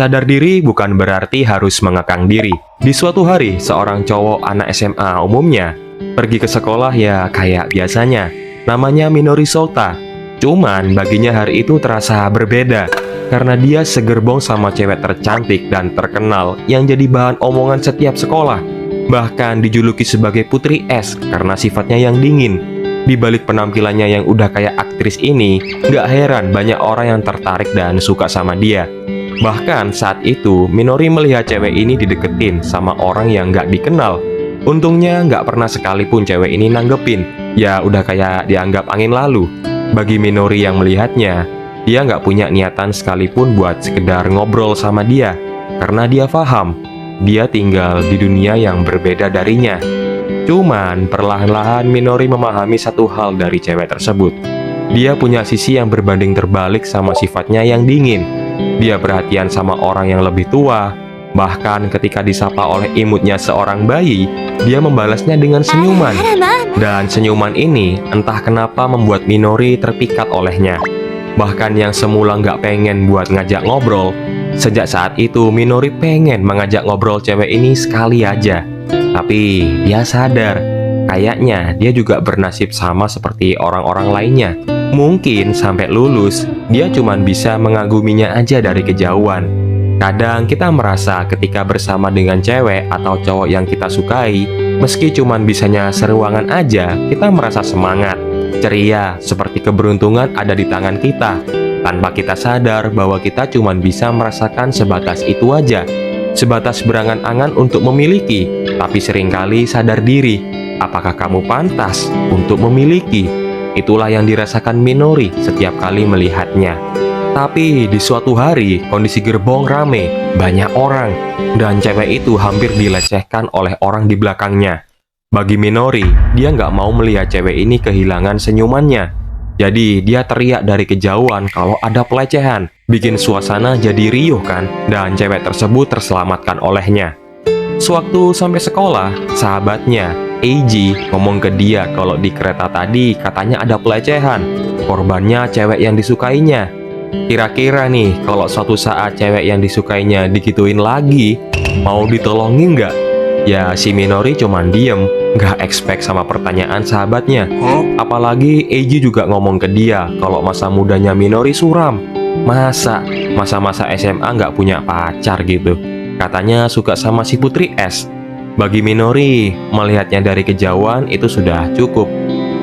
Sadar diri bukan berarti harus mengekang diri. Di suatu hari, seorang cowok anak SMA umumnya pergi ke sekolah ya kayak biasanya. Namanya Minori Solta. Cuman baginya hari itu terasa berbeda karena dia segerbong sama cewek tercantik dan terkenal yang jadi bahan omongan setiap sekolah. Bahkan dijuluki sebagai Putri Es karena sifatnya yang dingin. Di balik penampilannya yang udah kayak aktris ini, nggak heran banyak orang yang tertarik dan suka sama dia. Bahkan saat itu, Minori melihat cewek ini dideketin sama orang yang nggak dikenal. Untungnya nggak pernah sekalipun cewek ini nanggepin. Ya udah kayak dianggap angin lalu. Bagi Minori yang melihatnya, dia nggak punya niatan sekalipun buat sekedar ngobrol sama dia. Karena dia paham, dia tinggal di dunia yang berbeda darinya. Cuman perlahan-lahan Minori memahami satu hal dari cewek tersebut. Dia punya sisi yang berbanding terbalik sama sifatnya yang dingin. Dia perhatian sama orang yang lebih tua. Bahkan ketika disapa oleh imutnya seorang bayi, dia membalasnya dengan senyuman. Dan senyuman ini entah kenapa membuat Minori terpikat olehnya. Bahkan yang semula nggak pengen buat ngajak ngobrol, sejak saat itu Minori pengen mengajak ngobrol cewek ini sekali aja. Tapi dia sadar, kayaknya dia juga bernasib sama seperti orang-orang lainnya. Mungkin sampai lulus, dia cuma bisa mengaguminya aja dari kejauhan. Kadang kita merasa ketika bersama dengan cewek atau cowok yang kita sukai, meski cuma bisanya seruangan aja, kita merasa semangat, ceria, seperti keberuntungan ada di tangan kita. Tanpa kita sadar bahwa kita cuma bisa merasakan sebatas itu aja. Sebatas berangan-angan untuk memiliki, tapi seringkali sadar diri, apakah kamu pantas untuk memiliki? Itulah yang dirasakan Minori setiap kali melihatnya. Tapi di suatu hari, kondisi gerbong rame, banyak orang, dan cewek itu hampir dilecehkan oleh orang di belakangnya. Bagi Minori, dia nggak mau melihat cewek ini kehilangan senyumannya. Jadi dia teriak dari kejauhan kalau ada pelecehan, bikin suasana jadi riuh kan, dan cewek tersebut terselamatkan olehnya. Sewaktu sampai sekolah, sahabatnya Eiji ngomong ke dia kalau di kereta tadi katanya ada pelecehan. Korbannya cewek yang disukainya. Kira-kira nih, kalau suatu saat cewek yang disukainya digituin lagi, mau ditolongin nggak? Ya si Minori cuman diem, nggak expect sama pertanyaan sahabatnya. Apalagi Eiji juga ngomong ke dia kalau masa mudanya Minori suram. Masa-masa SMA nggak punya pacar gitu. Katanya suka sama si Putri Es. Bagi Minori, melihatnya dari kejauhan itu sudah cukup.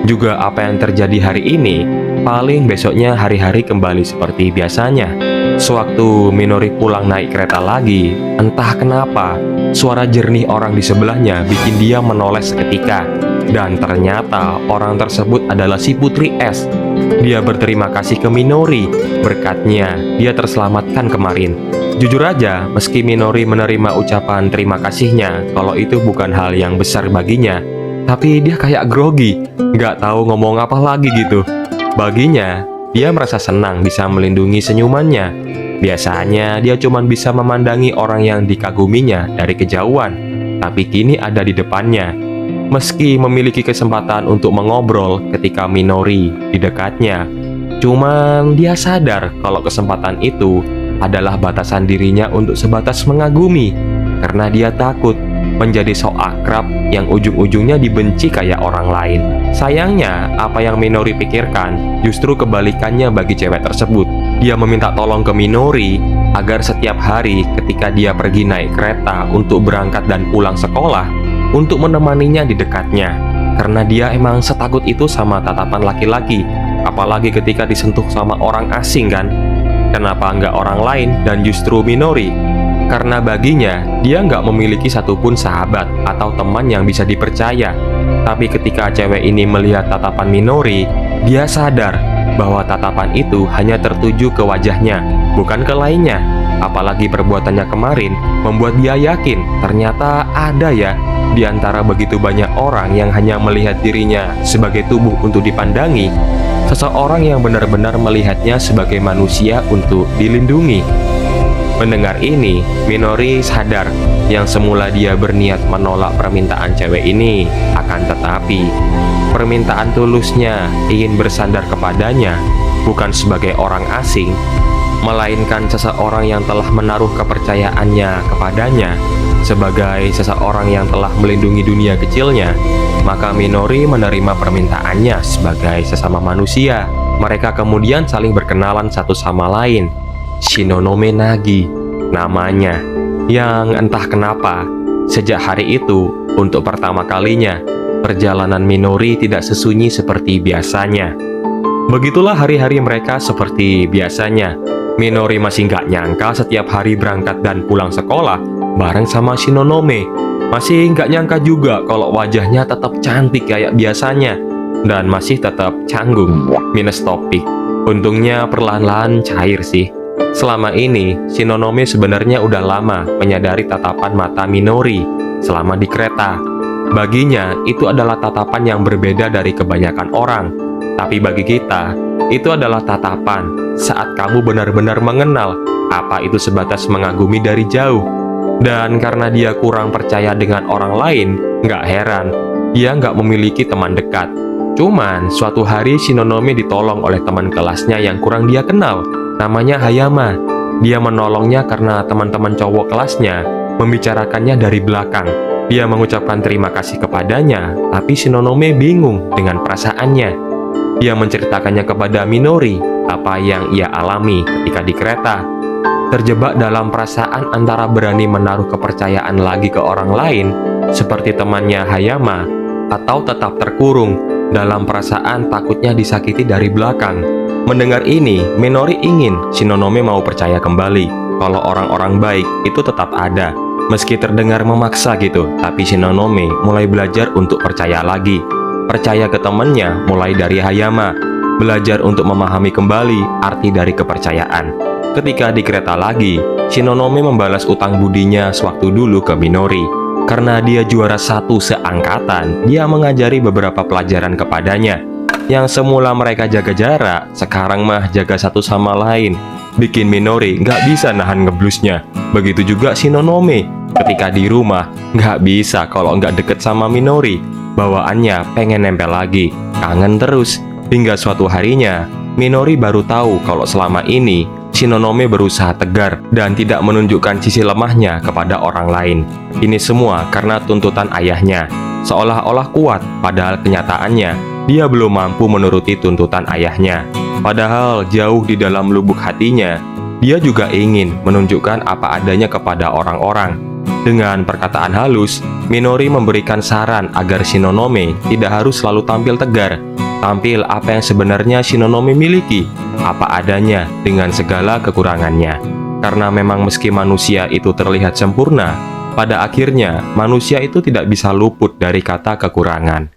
Juga apa yang terjadi hari ini, paling besoknya hari-hari kembali seperti biasanya. Sewaktu Minori pulang naik kereta lagi, entah kenapa, suara jernih orang di sebelahnya bikin dia menoleh seketika. Dan ternyata orang tersebut adalah si Putri Es. Dia berterima kasih ke Minori, berkatnya dia terselamatkan kemarin. Jujur aja, meski Minori menerima ucapan terima kasihnya kalau itu bukan hal yang besar baginya, tapi dia kayak grogi, nggak tahu ngomong apa lagi gitu. Baginya, dia merasa senang bisa melindungi senyumannya. Biasanya dia cuma bisa memandangi orang yang dikaguminya dari kejauhan, tapi kini ada di depannya. Meski memiliki kesempatan untuk mengobrol ketika Minori di dekatnya, cuman dia sadar kalau kesempatan itu adalah batasan dirinya untuk sebatas mengagumi, karena dia takut menjadi sok akrab yang ujung-ujungnya dibenci kayak orang lain. Sayangnya, apa yang Minori pikirkan justru kebalikannya bagi cewek tersebut. Dia meminta tolong ke Minori agar setiap hari ketika dia pergi naik kereta untuk berangkat dan pulang sekolah, untuk menemaninya di dekatnya. Karena dia emang setakut itu sama tatapan laki-laki, apalagi ketika disentuh sama orang asing kan. Kenapa nggak orang lain dan justru Minori? Karena baginya, dia nggak memiliki satupun sahabat atau teman yang bisa dipercaya. Tapi ketika cewek ini melihat tatapan Minori, dia sadar bahwa tatapan itu hanya tertuju ke wajahnya, bukan ke lainnya. Apalagi perbuatannya kemarin membuat dia yakin ternyata ada ya di antara begitu banyak orang yang hanya melihat dirinya sebagai tubuh untuk dipandangi, seseorang yang benar-benar melihatnya sebagai manusia untuk dilindungi. Mendengar ini, Minori sadar yang semula dia berniat menolak permintaan cewek ini, akan tetapi permintaan tulusnya ingin bersandar kepadanya bukan sebagai orang asing, melainkan seseorang yang telah menaruh kepercayaannya kepadanya sebagai seseorang yang telah melindungi dunia kecilnya, maka Minori menerima permintaannya sebagai sesama manusia. Mereka kemudian saling berkenalan satu sama lain. Shinonome Nagi namanya, yang entah kenapa sejak hari itu untuk pertama kalinya perjalanan Minori tidak sesunyi seperti biasanya. Begitulah hari-hari mereka seperti biasanya. Minori masih nggak nyangka setiap hari berangkat dan pulang sekolah bareng sama Shinonome. Masih nggak nyangka juga kalau wajahnya tetap cantik kayak biasanya dan masih tetap canggung, minus topik. Untungnya perlahan-lahan cair sih. Selama ini, Shinonome sebenarnya udah lama menyadari tatapan mata Minori selama di kereta. Baginya, itu adalah tatapan yang berbeda dari kebanyakan orang. Tapi bagi kita, itu adalah tatapan saat kamu benar-benar mengenal apa itu sebatas mengagumi dari jauh. Dan karena dia kurang percaya dengan orang lain, nggak heran, dia nggak memiliki teman dekat. Cuman, suatu hari Shinonome ditolong oleh teman kelasnya yang kurang dia kenal. Namanya Hayama. Dia menolongnya karena teman-teman cowok kelasnya membicarakannya dari belakang. Dia mengucapkan terima kasih kepadanya, tapi Shinonome bingung dengan perasaannya. Dia menceritakannya kepada Minori apa yang ia alami ketika di kereta. Terjebak dalam perasaan antara berani menaruh kepercayaan lagi ke orang lain, seperti temannya Hayama, atau tetap terkurung dalam perasaan takutnya disakiti dari belakang. Mendengar ini, Minori ingin Shinonome mau percaya kembali kalau orang-orang baik itu tetap ada. Meski terdengar memaksa gitu, tapi Shinonome mulai belajar untuk percaya lagi. Percaya ke temannya mulai dari Hayama. Belajar untuk memahami kembali arti dari kepercayaan. Ketika di kereta lagi, Shinonome membalas utang budinya sewaktu dulu ke Minori. Karena dia juara satu seangkatan, dia mengajari beberapa pelajaran kepadanya. Yang semula mereka jaga jarak, sekarang mah jaga satu sama lain. Bikin Minori nggak bisa nahan ngeblusnya. Begitu juga Shinonome. Ketika di rumah, nggak bisa kalau nggak deket sama Minori. Bawaannya pengen nempel lagi, kangen terus. Hingga suatu harinya, Minori baru tahu kalau selama ini Shinonome berusaha tegar dan tidak menunjukkan sisi lemahnya kepada orang lain. Ini semua karena tuntutan ayahnya. Seolah-olah kuat, padahal kenyataannya dia belum mampu menuruti tuntutan ayahnya. Padahal jauh di dalam lubuk hatinya, dia juga ingin menunjukkan apa adanya kepada orang-orang. Dengan perkataan halus, Minori memberikan saran agar Shinonome tidak harus selalu tampil tegar. Tampil apa yang sebenarnya Shinonome miliki, apa adanya dengan segala kekurangannya. Karena memang meski manusia itu terlihat sempurna, pada akhirnya manusia itu tidak bisa luput dari kata kekurangan.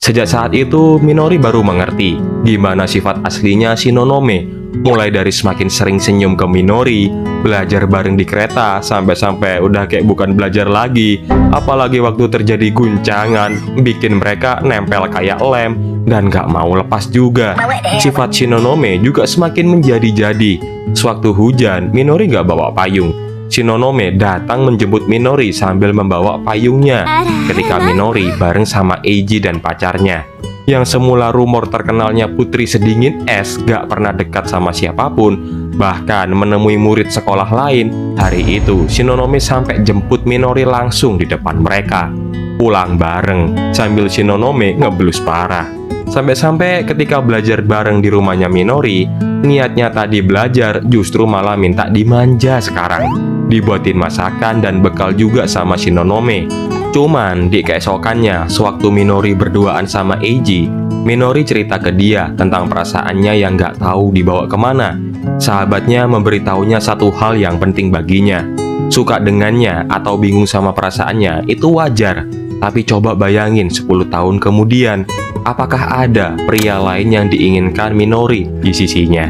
Sejak saat itu, Minori baru mengerti gimana sifat aslinya Shinonome. Mulai dari semakin sering senyum ke Minori, belajar bareng di kereta, sampai-sampai udah kayak bukan belajar lagi. Apalagi waktu terjadi guncangan, bikin mereka nempel kayak lem, dan gak mau lepas juga. Sifat Shinonome juga semakin menjadi-jadi. Sewaktu hujan, Minori gak bawa payung. Shinonome datang menjemput Minori sambil membawa payungnya ketika Minori bareng sama Eiji dan pacarnya. Yang semula rumor terkenalnya putri sedingin es gak pernah dekat sama siapapun, bahkan menemui murid sekolah lain. Hari itu Shinonome sampai jemput Minori langsung di depan mereka. Pulang bareng sambil Shinonome ngeblus parah. Sampai-sampai ketika belajar bareng di rumahnya Minori, niatnya tadi belajar justru malah minta dimanja sekarang. Dibuatin masakan dan bekal juga sama Shinonome. Cuman di keesokannya, sewaktu Minori berduaan sama Eiji, Minori cerita ke dia tentang perasaannya yang gak tahu dibawa kemana. Sahabatnya memberitahunya satu hal yang penting baginya. Suka dengannya atau bingung sama perasaannya itu wajar. Tapi coba bayangin 10 tahun kemudian, apakah ada pria lain yang diinginkan Minori di sisinya?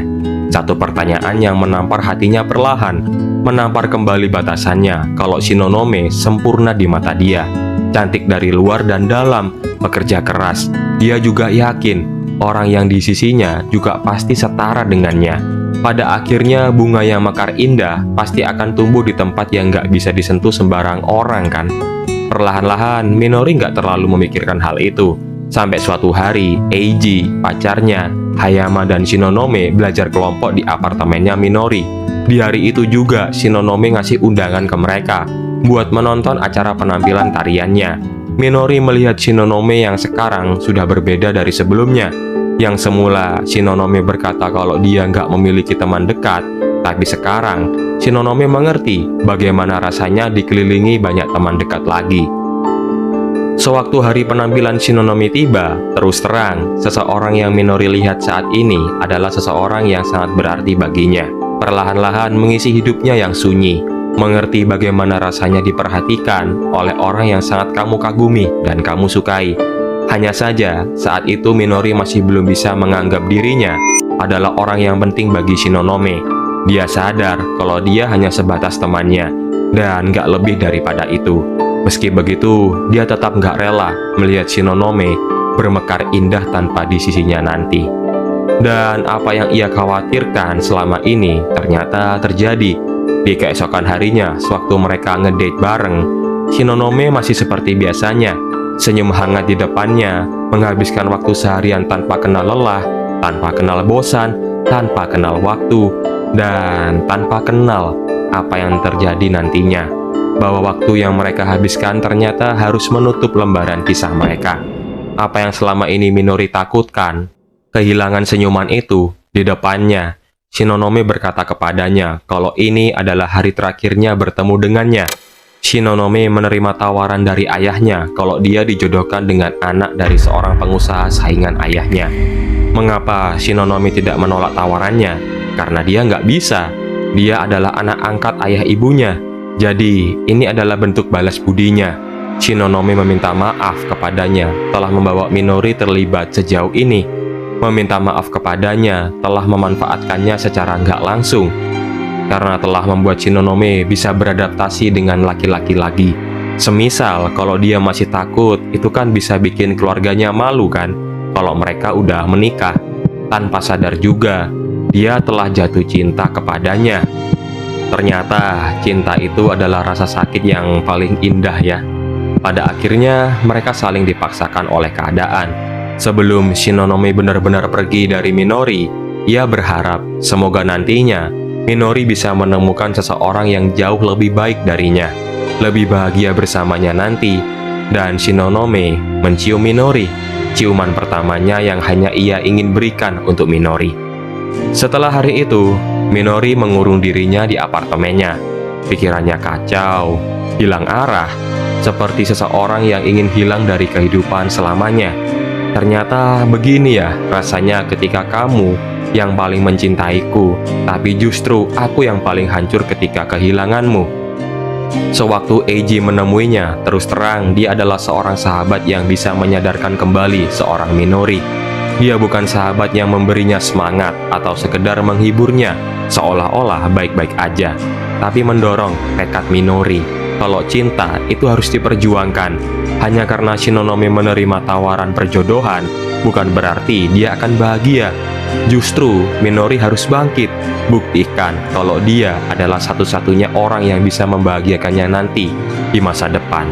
Satu pertanyaan yang menampar hatinya perlahan, menampar kembali batasannya kalau Shinonome sempurna di mata dia. Cantik dari luar dan dalam, bekerja keras. Dia juga yakin orang yang di sisinya juga pasti setara dengannya. Pada akhirnya bunga yang mekar indah pasti akan tumbuh di tempat yang gak bisa disentuh sembarang orang kan. Perlahan-lahan Minori gak terlalu memikirkan hal itu. Sampai suatu hari, Eiji, pacarnya, Hayama dan Shinonome belajar kelompok di apartemennya Minori. Di hari itu juga, Shinonome ngasih undangan ke mereka buat menonton acara penampilan tariannya. Minori melihat Shinonome yang sekarang sudah berbeda dari sebelumnya. Yang semula, Shinonome berkata kalau dia nggak memiliki teman dekat, tapi sekarang, Shinonome mengerti bagaimana rasanya dikelilingi banyak teman dekat lagi. Sewaktu hari penampilan Shinonome tiba, terus terang, seseorang yang Minori lihat saat ini adalah seseorang yang sangat berarti baginya. Perlahan-lahan mengisi hidupnya yang sunyi, mengerti bagaimana rasanya diperhatikan oleh orang yang sangat kamu kagumi dan kamu sukai. Hanya saja, saat itu Minori masih belum bisa menganggap dirinya adalah orang yang penting bagi Shinonome. Dia sadar kalau dia hanya sebatas temannya, dan nggak lebih daripada itu. Meski begitu, dia tetap nggak rela melihat Shinonome bermekar indah tanpa di sisinya nanti. Dan apa yang ia khawatirkan selama ini ternyata terjadi. Di keesokan harinya, sewaktu mereka ngedate bareng, Shinonome masih seperti biasanya, senyum hangat di depannya, menghabiskan waktu seharian tanpa kenal lelah, tanpa kenal bosan, tanpa kenal waktu, dan tanpa kenal apa yang terjadi nantinya. Bahwa waktu yang mereka habiskan ternyata harus menutup lembaran kisah mereka. Apa yang selama ini Minori takutkan, kehilangan senyuman itu di depannya. Shinonome berkata kepadanya kalau ini adalah hari terakhirnya bertemu dengannya. Shinonome menerima tawaran dari ayahnya kalau dia dijodohkan dengan anak dari seorang pengusaha saingan ayahnya. Mengapa Shinonome tidak menolak tawarannya? Karena dia nggak bisa. Dia adalah anak angkat ayah ibunya. Jadi, ini adalah bentuk balas budinya. Shinonome meminta maaf kepadanya telah membawa Minori terlibat sejauh ini. Meminta maaf kepadanya telah memanfaatkannya secara nggak langsung. Karena telah membuat Shinonome bisa beradaptasi dengan laki-laki lagi. Semisal, kalau dia masih takut, itu kan bisa bikin keluarganya malu kan? Kalau mereka udah menikah. Tanpa sadar juga, dia telah jatuh cinta kepadanya. Ternyata cinta itu adalah rasa sakit yang paling indah ya. Pada akhirnya mereka saling dipaksakan oleh keadaan. Sebelum Shinonome benar-benar pergi dari Minori, ia berharap semoga nantinya Minori bisa menemukan seseorang yang jauh lebih baik darinya, lebih bahagia bersamanya nanti. Dan Shinonome mencium Minori, ciuman pertamanya yang hanya ia ingin berikan untuk Minori. Setelah hari itu, Minori mengurung dirinya di apartemennya. Pikirannya kacau, hilang arah, seperti seseorang yang ingin hilang dari kehidupan selamanya. Ternyata begini ya rasanya ketika kamu yang paling mencintaiku, tapi justru aku yang paling hancur ketika kehilanganmu. Sewaktu Eiji menemuinya, terus terang dia adalah seorang sahabat yang bisa menyadarkan kembali seorang Minori. Dia bukan sahabat yang memberinya semangat atau sekedar menghiburnya seolah-olah baik-baik aja, tapi mendorong tekad Minori kalau cinta itu harus diperjuangkan. Hanya karena Shinonome menerima tawaran perjodohan, bukan berarti dia akan bahagia. Justru Minori harus bangkit, buktikan kalau dia adalah satu-satunya orang yang bisa membahagiakannya nanti di masa depan.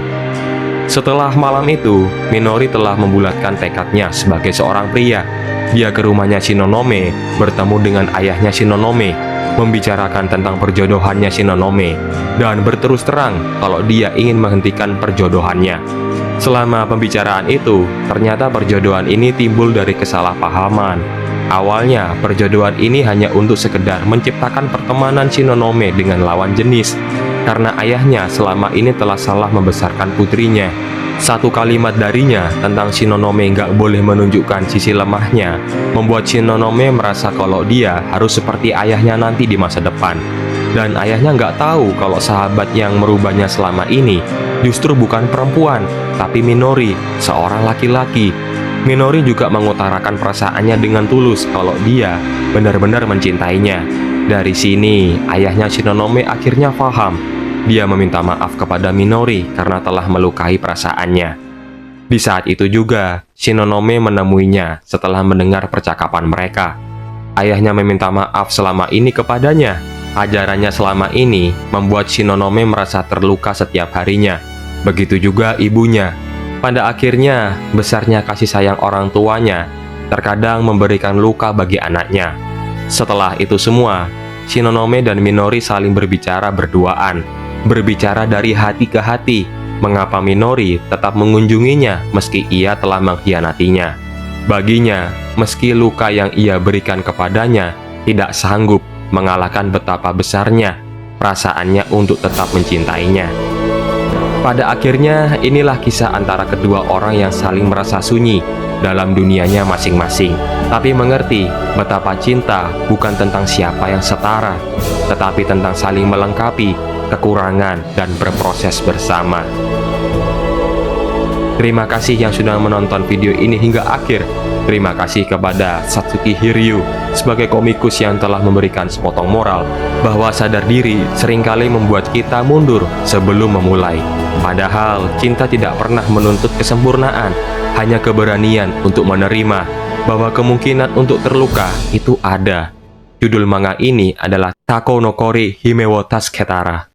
Setelah malam itu, Minori telah membulatkan tekadnya sebagai seorang pria. Dia ke rumahnya Shinonome, bertemu dengan ayahnya Shinonome, membicarakan tentang perjodohannya Shinonome, dan berterus terang kalau dia ingin menghentikan perjodohannya. Selama pembicaraan itu, ternyata perjodohan ini timbul dari kesalahpahaman. Awalnya, perjodohan ini hanya untuk sekedar menciptakan pertemanan Shinonome dengan lawan jenis, karena ayahnya selama ini telah salah membesarkan putrinya. Satu kalimat darinya tentang Shinonome nggak boleh menunjukkan sisi lemahnya, membuat Shinonome merasa kalau dia harus seperti ayahnya nanti di masa depan. Dan ayahnya nggak tahu kalau sahabat yang merubahnya selama ini justru bukan perempuan, tapi Minori, seorang laki-laki. Minori juga mengutarakan perasaannya dengan tulus kalau dia benar-benar mencintainya. Dari sini, ayahnya Shinonome akhirnya paham. Dia meminta maaf kepada Minori karena telah melukai perasaannya. Di saat itu juga, Shinonome menemuinya setelah mendengar percakapan mereka. Ayahnya meminta maaf selama ini kepadanya. Ajarannya selama ini membuat Shinonome merasa terluka setiap harinya. Begitu juga ibunya. Pada akhirnya, besarnya kasih sayang orang tuanya terkadang memberikan luka bagi anaknya. Setelah itu semua, Shinonome dan Minori saling berbicara berduaan, berbicara dari hati ke hati, mengapa Minori tetap mengunjunginya meski ia telah mengkhianatinya. Baginya, meski luka yang ia berikan kepadanya tidak sanggup mengalahkan betapa besarnya perasaannya untuk tetap mencintainya. Pada akhirnya, inilah kisah antara kedua orang yang saling merasa sunyi dalam dunianya masing-masing, tapi mengerti betapa cinta bukan tentang siapa yang setara, tetapi tentang saling melengkapi kekurangan dan berproses bersama. Terima kasih yang sudah menonton video ini hingga akhir. Terima kasih kepada Satsuki Hiryu sebagai komikus yang telah memberikan sepotong moral bahwa sadar diri seringkali membuat kita mundur sebelum memulai. Padahal cinta tidak pernah menuntut kesempurnaan, hanya keberanian untuk menerima bahwa kemungkinan untuk terluka itu ada. Judul manga ini adalah Tako no Kori Hime wo Tasuketara.